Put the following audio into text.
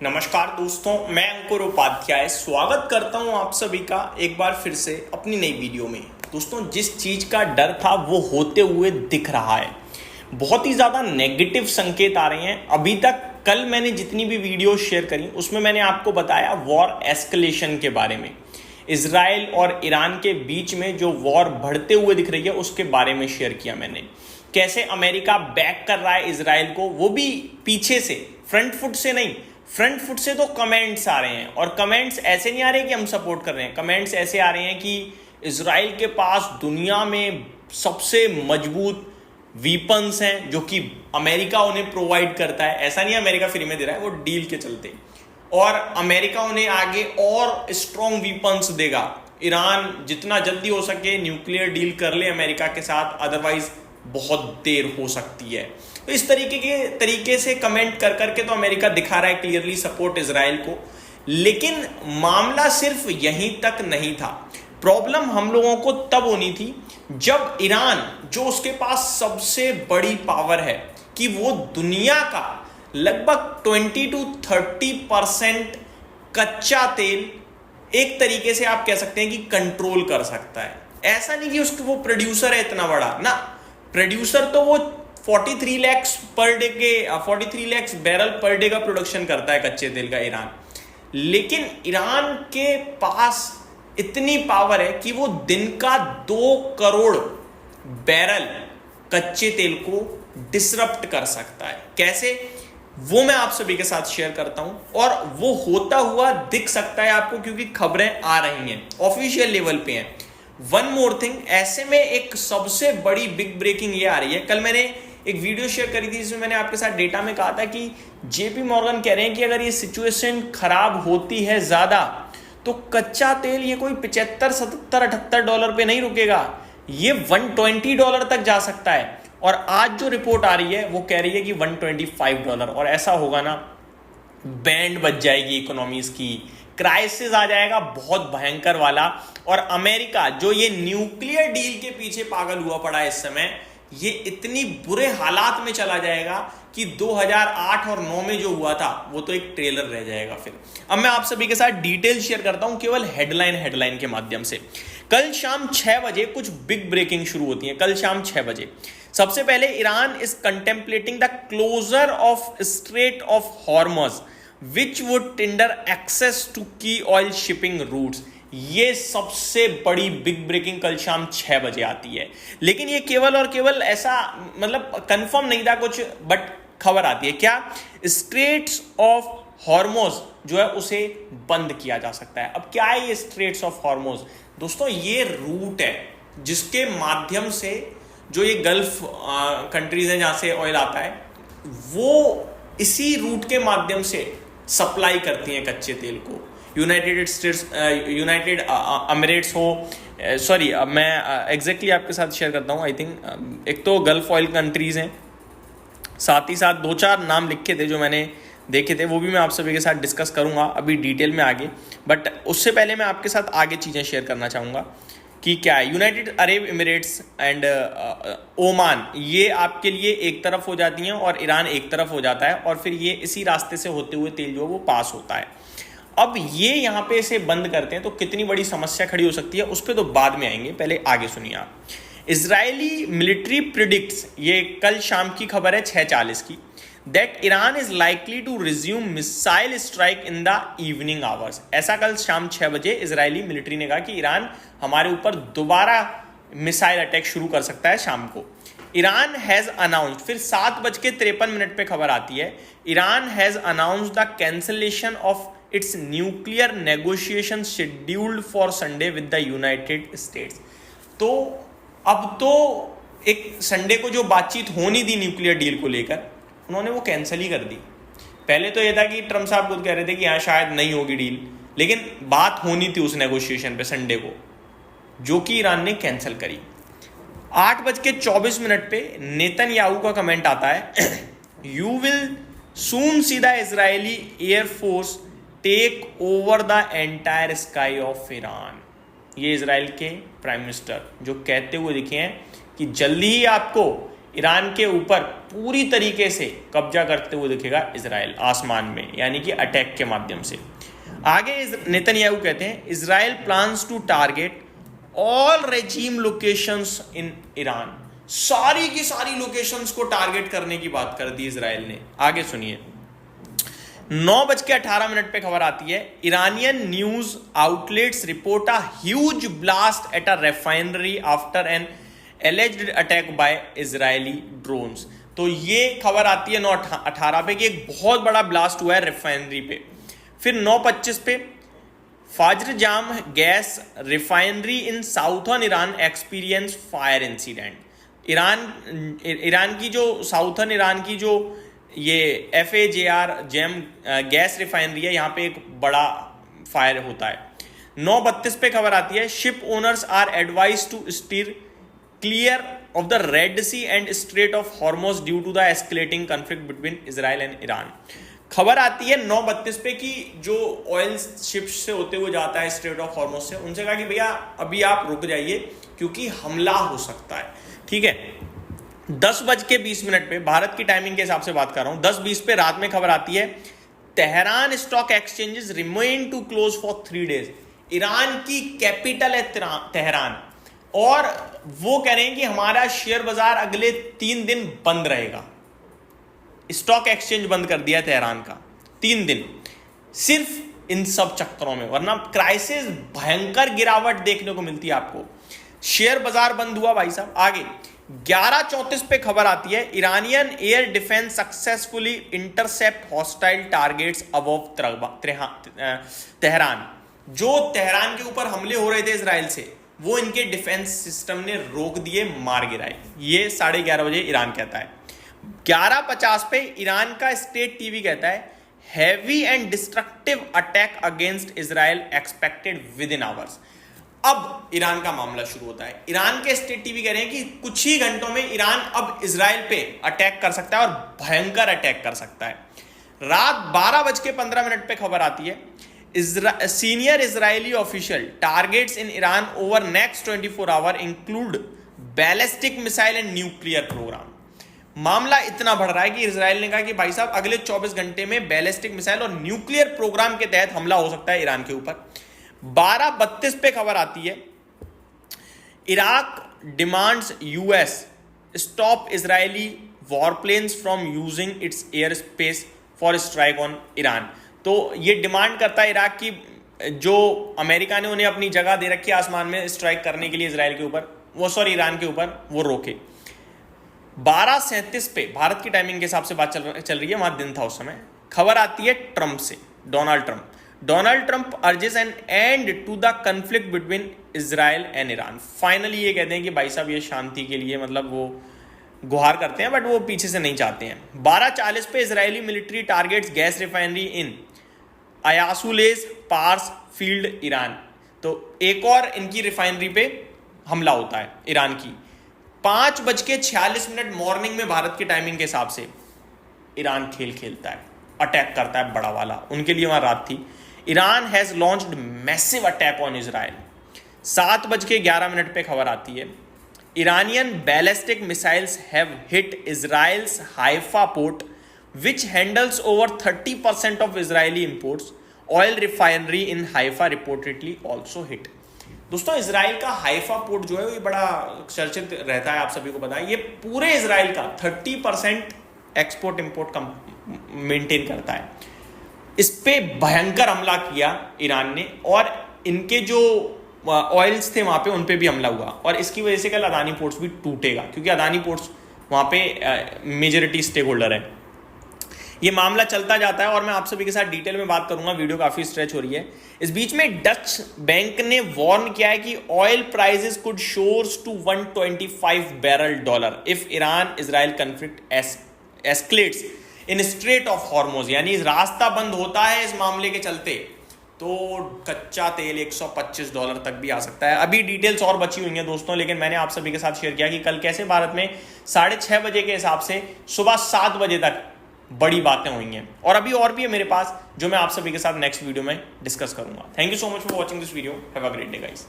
नमस्कार दोस्तों, मैं अंकुर उपाध्याय स्वागत करता हूं आप सभी का एक बार फिर से अपनी नई वीडियो में। दोस्तों, जिस चीज़ का डर था वो होते हुए दिख रहा है। बहुत ही ज़्यादा नेगेटिव संकेत आ रहे हैं। अभी तक कल मैंने जितनी भी वीडियो शेयर करी उसमें मैंने आपको बताया वॉर एस्केलेशन के बारे में। इजराइल और ईरान के बीच में जो वॉर बढ़ते हुए दिख रही है उसके बारे में शेयर किया मैंने। कैसे अमेरिका बैक कर रहा है इजराइल को, वो भी पीछे से, फ्रंट फुट से नहीं। फ्रंट फुट से तो कमेंट्स आ रहे हैं, और कमेंट्स ऐसे नहीं आ रहे कि हम सपोर्ट कर रहे हैं। कमेंट्स ऐसे आ रहे हैं कि इजराइल के पास दुनिया में सबसे मजबूत वीपन्स हैं जो कि अमेरिका उन्हें प्रोवाइड करता है। ऐसा नहीं अमेरिका फ्री में दे रहा है, वो डील के चलते, और अमेरिका उन्हें आगे और स्ट्रॉन्ग वीपन्स देगा। ईरान जितना जल्दी हो सके न्यूक्लियर डील कर ले अमेरिका के साथ, अदरवाइज बहुत देर हो सकती है। तो इस तरीके से कमेंट कर करके तो अमेरिका दिखा रहा है क्लियरली सपोर्ट इजराइल को। लेकिन मामला सिर्फ यहीं तक नहीं था। प्रॉब्लम हम लोगों को तब होनी थी जब ईरान, जो उसके पास सबसे बड़ी पावर है कि वो दुनिया का लगभग 20-30% कच्चा तेल एक तरीके से आप कह सकते हैं कि कंट्रोल कर सकता है। ऐसा नहीं कि उसको वो प्रोड्यूसर है इतना बड़ा ना, प्रोड्यूसर तो वो 43 लाख पर डे के 43 लाख बैरल पर डे का प्रोडक्शन करता है कच्चे तेल का ईरान। लेकिन ईरान के पास इतनी पावर है कि वो दिन का 2 करोड़ बैरल कच्चे तेल को डिसरप्ट कर सकता है। कैसे, वो मैं आप सभी के साथ शेयर करता हूं, और वो होता हुआ दिख सकता है आपको क्योंकि खबरें आ रही हैं, ऑफिशियल लेवल पे हैं। वन मोर थिंग, ऐसे में एक सबसे बड़ी बिग ब्रेकिंग ये आ रही है। कल मैंने एक वीडियो शेयर करी थी जिसमें मैंने आपके साथ डेटा में कहा था कि जेपी मॉर्गन कह रहे हैं कि अगर ये सिचुएशन खराब होती है ज्यादा तो कच्चा तेल ये कोई 75, 77, 78 डॉलर पे नहीं रुकेगा, ये $120 तक जा सकता है। और आज जो रिपोर्ट आ रही है वो कह रही है कि $125, और ऐसा होगा ना, बैंड बच जाएगी इकोनॉमीज की, क्राइसिस आ जाएगा बहुत भयंकर वाला। और अमेरिका जो ये न्यूक्लियर डील के पीछे पागल हुआ पड़ा है इस समय, ये इतनी बुरे हालात में चला जाएगा कि 2008 और 9 में जो हुआ था वो तो एक ट्रेलर रह जाएगा फिर। अब मैं आप सभी के साथ डिटेल शेयर करता हूं केवल हेडलाइन के माध्यम से। कल शाम 6 बजे कुछ बिग ब्रेकिंग शुरू होती है। कल शाम 6 बजे सबसे पहले Iran is contemplating the closure of strait of Hormuz which would tender access to key oil shipping routes. ये सबसे बड़ी बिग ब्रेकिंग कल शाम 6 बजे आती है। लेकिन ये केवल और केवल ऐसा मतलब कंफर्म नहीं था कुछ, बट खबर आती है क्या, स्ट्रेट्स ऑफ हॉर्मोज जो है उसे बंद किया जा सकता है। अब क्या है ये स्ट्रेट्स ऑफ हॉर्मोज? दोस्तों, ये रूट है जिसके माध्यम से जो ये गल्फ कंट्रीज हैं जहां से ऑयल आता है, वो इसी रूट के माध्यम से सप्लाई करती हैं कच्चे तेल को। यूनाइटेड अमीरेट्स हो, सॉरी मैं एग्जैक्टली आपके साथ शेयर करता हूँ। आई थिंक एक तो गल्फ ऑयल कंट्रीज हैं, साथ ही साथ 2-4 नाम लिखे थे जो मैंने देखे थे, वो भी मैं आप सभी के साथ डिस्कस करूंगा अभी डिटेल में आगे। बट उससे पहले मैं आपके साथ आगे चीज़ें शेयर करना चाहूँगा कि क्या है। United Arab Emirates and Oman, ये आपके लिए एक तरफ हो जाती हैं और ईरान एक तरफ हो जाता है, और फिर ये इसी रास्ते से होते हुए तेल जो है वो पास होता है। अब ये यहाँ पे इसे बंद करते हैं तो कितनी बड़ी समस्या खड़ी हो सकती है उस पर तो बाद में आएंगे, पहले आगे सुनिए आप। इजरायली मिलिट्री प्रिडिक्ट्स, ये कल शाम की खबर है 6:40 की, that Iran is likely to resume missile strike in the evening hours. ऐसा कल शाम 6 बजे इजरायली मिलिट्री ने कहा कि ईरान हमारे ऊपर दोबारा मिसाइल अटैक शुरू कर सकता है शाम को। ईरान हैज अनाउंस्ड, फिर 7:53 पे खबर आती है, Iran has announced the cancellation of its nuclear negotiation scheduled for Sunday with the United states. तो अब तो एक संडे को जो बातचीत होनी थी न्यूक्लियर डील को लेकर, उन्होंने वो कैंसिल ही कर दी। पहले तो ये था कि ट्रम्प साहब खुद कह रहे थे कि यहाँ शायद नहीं होगी डील, लेकिन बात होनी थी उस नेगोशिएशन पे संडे को, जो कि ईरान ने कैंसिल करी। 8:24 पे नेतन्याहू का कमेंट आता है, you will soon see the Israeli air force take over the entire sky of Iran. ये इजराइल के प्राइम मिनिस्टर जो कहते हुए दिखे हैं कि जल्दी ही आपको ईरान के ऊपर पूरी तरीके से कब्जा करते हुए दिखेगा इजराइल आसमान में, यानी कि अटैक के माध्यम से। आगे नेतन्याहू कहते हैं Israel plans to target all regime locations in Iran. सारी की सारी लोकेशंस को टारगेट करने की बात कर दी इजराइल ने। आगे सुनिए, 9:18 पे खबर आती है, Iranian news outlets report a huge blast at a refinery after an alleged attack by Israeli drones. तो ये खबर आती है 9:18 पे कि एक बहुत बड़ा ब्लास्ट हुआ है रिफाइनरी पे। फिर 9:25 पे Fajr Jam gas refinery in southern Iran experience fire incident. Iran की जो साउथर्न ईरान की जो ये FAJR जैम गैस रिफाइनरी है, यहाँ पे एक बड़ा फायर होता है। 9:32 पे खबर आती है, ship owners are advise to steer clear of the Red Sea and Strait of Hormuz due to the escalating conflict between Israel and Iran. खबर आती है 9:32 पे कि जो ऑयल शिप्स से होते हुए जाता है स्ट्रेट ऑफ हॉर्मोज से, उनसे कहा कि भैया अभी आप रुक जाइए क्योंकि हमला हो सकता है। ठीक है, 10:20 पे भारत की टाइमिंग के हिसाब से बात कर रहा हूं, 10:20 पे रात में खबर आती है, Tehran stock exchanges remain to close for 3 days। Iran की कैपिटल है तेहरान, और वो कह रहे हैं कि हमारा शेयर बाजार अगले 3 दिन बंद रहेगा। स्टॉक एक्सचेंज बंद कर दिया तेहरान का 3 दिन, सिर्फ इन सब चक्करों में, वरना क्राइसिस भयंकर गिरावट देखने को मिलती है आपको। शेयर बाजार बंद हुआ भाई साहब। आगे 11:34 पे खबर आती है, Iranian air defence successfully intercept hostile targets above Tehran. जो तेहरान के ऊपर हमले हो रहे थे इजराइल से, वो इनके डिफेंस सिस्टम ने रोक दिए, मार गिराए। ये 11:30 बजे ईरान कहता है। 11:50 पे ईरान का स्टेट टीवी कहता है, heavy and destructive attack against Israel expected with in hours. अब ईरान का मामला शुरू होता है। ईरान के स्टेट टीवी कह रहे हैं कि कुछ ही घंटों में ईरान अब इजराइल पे अटैक कर सकता है और भयंकर अटैक कर सकता है। रात 12:15 पे खबर आती है, senior Israeli official targets in Iran over next 24 hour include ballistic missile and nuclear programme. मामला इतना बढ़ रहा है कि इजराइल ने कहा कि भाई साहब अगले 24 घंटे में बैलिस्टिक मिसाइल और न्यूक्लियर प्रोग्राम के तहत हमला हो सकता है ईरान के ऊपर। 12:32 पे खबर आती है, Iraq demands US stop Israeli warplanes from using its air space for strike on Iran. तो ये डिमांड करता है इराक की, जो अमेरिका ने उन्हें अपनी जगह दे रखी है आसमान में स्ट्राइक करने के लिए इजराइल के ऊपर, ईरान के ऊपर, वो रोके। 12:37 पे भारत की टाइमिंग के हिसाब से बात चल रही है, वहां दिन था उस समय। खबर आती है ट्रंप से, Donald Trump urges an end to the conflict between Israel and Iran. Finally ये कहते हैं कि भाई साहब ये शांति के लिए, मतलब वो गुहार करते हैं बट वो पीछे से नहीं चाहते हैं। 12:40 पे Israeli military targets gas refinery in Asaluyeh Pars field Iran. तो एक और इनकी रिफाइनरी पे हमला होता है ईरान की। 5:46 मॉर्निंग में भारत की टाइमिंग के हिसाब से ईरान खेल खेलता है, अटैक करता है बड़ा वाला। उनके लिए वहां रात थी। Iran has launched massive attack on Israel. 7:11 पे खबर आती है, Iranian ballistic missiles have hit Israel's Haifa port, which handles over 30% of Israeli imports. Oil refinery in Haifa reportedly also hit. दोस्तों, इजराइल का हाइफा पोर्ट जो है ये बड़ा चर्चित रहता है, आप सभी को पता है। ये पूरे इजराइल का 30% एक्सपोर्ट इंपोर्ट का मेंटेन करता है। इस पे भयंकर हमला किया ईरान ने, और इनके जो ऑयल्स थे वहां पे उन पे भी हमला हुआ, और इसकी वजह से कल अदानी पोर्ट्स भी टूटेगा, क्योंकि अदानी पोर्ट्स वहां पे मेजॉरिटी स्टेक होल्डर है। ये मामला चलता जाता है और मैं आप सभी के साथ डिटेल में बात करूंगा, वीडियो काफी स्ट्रेच हो रही है। इस बीच में डच बैंक ने वार्न किया है कि oil prices could soar to $125 barrel if Iran Israel conflict escalates in Strait of Hormuz. यानी रास्ता बंद होता है इस मामले के चलते तो कच्चा तेल $125 तक भी आ सकता है। अभी डिटेल्स और बची हुई हैं दोस्तों, लेकिन मैंने आप सभी के साथ शेयर किया कि कल कैसे भारत में 6:30 बजे के हिसाब से सुबह 7 बजे तक बड़ी बातें हुई हैं, और अभी और भी है मेरे पास जो मैं आप सभी के साथ नेक्स्ट वीडियो में डिस्कस करूंगा। Thank you so much for watching this video. Have a great day guys.